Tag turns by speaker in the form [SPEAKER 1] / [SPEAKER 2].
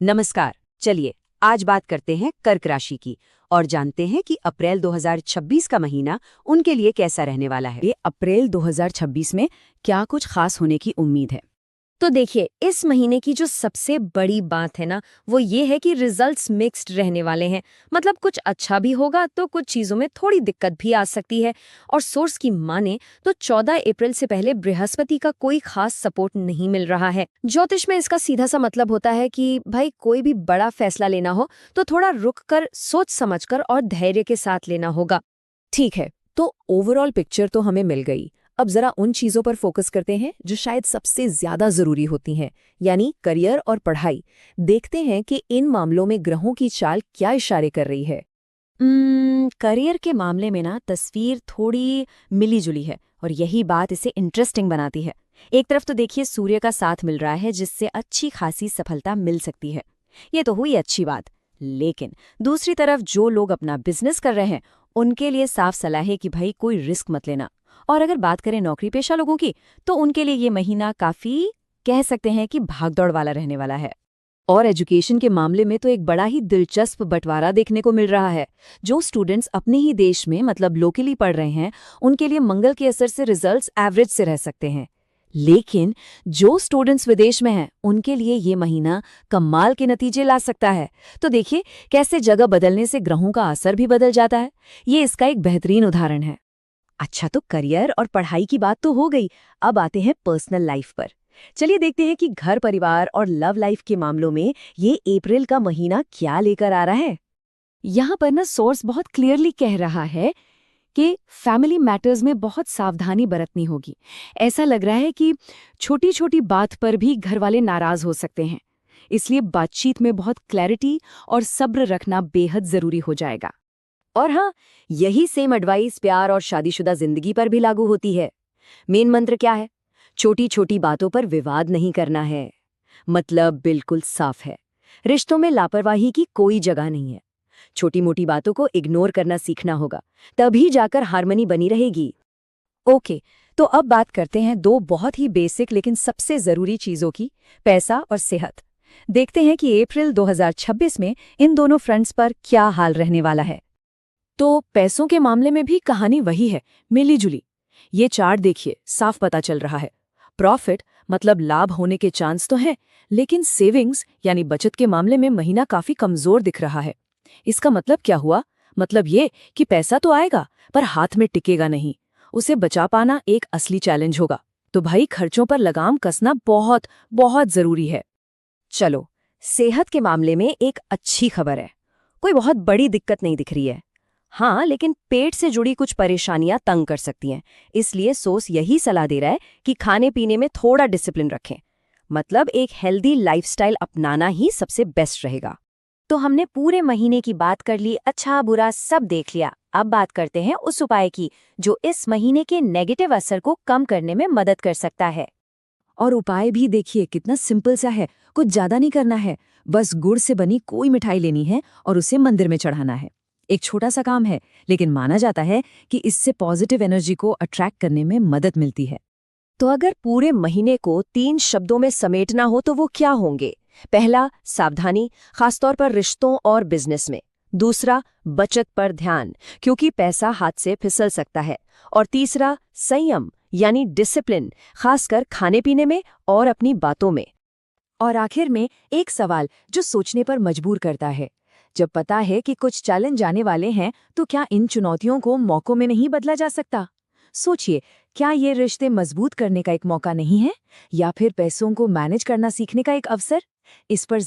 [SPEAKER 1] नमस्कार। चलिए आज बात करते हैं कर्क राशि की और जानते हैं कि अप्रैल 2026 का महीना उनके लिए कैसा रहने वाला है।
[SPEAKER 2] ये अप्रैल 2026 में क्या कुछ खास होने की उम्मीद है?
[SPEAKER 3] तो देखिए, इस महीने की जो सबसे बड़ी बात है ना, वो ये है कि रिजल्ट्स मिक्स्ड रहने वाले हैं। मतलब कुछ अच्छा भी होगा तो कुछ चीज़ों में थोड़ी दिक्कत भी आ सकती है। और सोर्स की माने तो 14 अप्रैल से पहले बृहस्पति का कोई खास सपोर्ट नहीं मिल रहा है। ज्योतिष में इसका सीधा सा मतलब होता है कि भाई कोई भी बड़ा फैसला लेना हो तो थोड़ा रुक कर, सोच समझकर और धैर्य के साथ लेना होगा।
[SPEAKER 2] ठीक है, तो ओवरऑल पिक्चर तो हमें मिल गई। अब जरा उन चीजों पर फोकस करते हैं जो शायद सबसे ज्यादा जरूरी होती हैं, यानी करियर और पढ़ाई। देखते हैं कि इन मामलों में ग्रहों की चाल क्या इशारे कर रही है।
[SPEAKER 1] करियर के मामले में ना तस्वीर थोड़ी मिली जुली है और यही बात इसे इंटरेस्टिंग बनाती है। एक तरफ तो देखिए सूर्य का साथ मिल रहा है जिससे अच्छी खासी सफलता मिल सकती है। ये तो हुई अच्छी बात। लेकिन दूसरी तरफ जो लोग अपना बिजनेस कर रहे हैं उनके लिए साफ सलाह है कि भाई कोई रिस्क मत लेना। और अगर बात करें नौकरी पेशा लोगों की तो उनके लिए ये महीना काफी कह सकते हैं कि भागदौड़ वाला रहने वाला है। और एजुकेशन के मामले में तो एक बड़ा ही दिलचस्प बंटवारा देखने को मिल रहा है। जो स्टूडेंट्स अपने ही देश में मतलब लोकली पढ़ रहे हैं उनके लिए मंगल के असर से रिजल्ट्स एवरेज से रह सकते हैं। लेकिन जो स्टूडेंट्स विदेश में हैं उनके लिए ये महीना कमाल के नतीजे ला सकता है। तो देखिए कैसे जगह बदलने से ग्रहों का असर भी बदल जाता है। ये इसका एक बेहतरीन उदाहरण है। अच्छा, तो करियर और पढ़ाई की बात तो हो गई। अब आते हैं पर्सनल लाइफ पर। चलिए देखते हैं कि घर परिवार और लव लाइफ के मामलों में ये अप्रैल का महीना क्या लेकर आ रहा है।
[SPEAKER 2] यहाँ पर ना सोर्स बहुत क्लियरली कह रहा है कि फैमिली मैटर्स में बहुत सावधानी बरतनी होगी। ऐसा लग रहा है कि छोटी छोटी बात पर भी घर वाले नाराज हो सकते हैं। इसलिए बातचीत में बहुत क्लैरिटी और सब्र रखना बेहद जरूरी हो जाएगा।
[SPEAKER 1] और हाँ, यही सेम एडवाइस प्यार और शादीशुदा जिंदगी पर भी लागू होती है। मेन मंत्र क्या है? छोटी छोटी बातों पर विवाद नहीं करना है। मतलब बिल्कुल साफ है। रिश्तों में लापरवाही की कोई जगह नहीं है। छोटी मोटी बातों को इग्नोर करना सीखना होगा, तभी जाकर हार्मनी बनी रहेगी।
[SPEAKER 2] ओके, तो अब बात करते हैं दो बहुत ही बेसिक लेकिन सबसे जरूरी चीजों की, पैसा और सेहत। देखते हैं कि अप्रैल 2026 में इन दोनों फ्रंट्स पर क्या हाल रहने वाला है। तो पैसों के मामले में भी कहानी वही है, मिली जुली। ये चार्ट देखिए, साफ पता चल रहा है। प्रॉफिट मतलब लाभ होने के चांस तो हैं, लेकिन सेविंग्स यानी बचत के मामले में महीना काफी कमजोर दिख रहा है। इसका मतलब क्या हुआ? मतलब ये कि पैसा तो आएगा पर हाथ में टिकेगा नहीं। उसे बचा पाना एक असली चैलेंज होगा। तो भाई खर्चों पर लगाम कसना बहुत बहुत जरूरी है।
[SPEAKER 1] चलो, सेहत के मामले में एक अच्छी खबर है। कोई बहुत बड़ी दिक्कत नहीं दिख रही है। हाँ, लेकिन पेट से जुड़ी कुछ परेशानियां तंग कर सकती हैं। इसलिए सोर्स यही सलाह दे रहा है कि खाने पीने में थोड़ा डिसिप्लिन रखें। मतलब एक हेल्दी लाइफस्टाइल अपनाना ही सबसे बेस्ट रहेगा। तो हमने पूरे महीने की बात कर ली, अच्छा बुरा सब देख लिया। अब बात करते हैं उस उपाय की जो इस महीने के नेगेटिव असर को कम करने में मदद कर सकता है।
[SPEAKER 2] और उपाय भी देखिए कितना सिंपल सा है। कुछ ज्यादा नहीं करना है, बस गुड़ से बनी कोई मिठाई लेनी है और उसे मंदिर में चढ़ाना है। एक छोटा सा काम है, लेकिन माना जाता है कि इससे पॉजिटिव एनर्जी को अट्रैक्ट करने में मदद मिलती है।
[SPEAKER 1] तो अगर पूरे महीने को 3 शब्दों में समेटना हो तो वो क्या होंगे? पहला, सावधानी, खासतौर पर रिश्तों और बिजनेस में। दूसरा, बचत पर ध्यान, क्योंकि पैसा हाथ से फिसल सकता है। और तीसरा, संयम यानी डिसिप्लिन, खासकर खाने पीने में और अपनी बातों में।
[SPEAKER 2] और आखिर में एक सवाल जो सोचने पर मजबूर करता है। जब पता है कि कुछ चैलेंज आने वाले हैं, तो क्या इन चुनौतियों को मौकों में नहीं बदला जा सकता? सोचिए, क्या ये रिश्ते मजबूत करने का एक मौका नहीं है, या फिर पैसों को मैनेज करना सीखने का एक अवसर? इस पर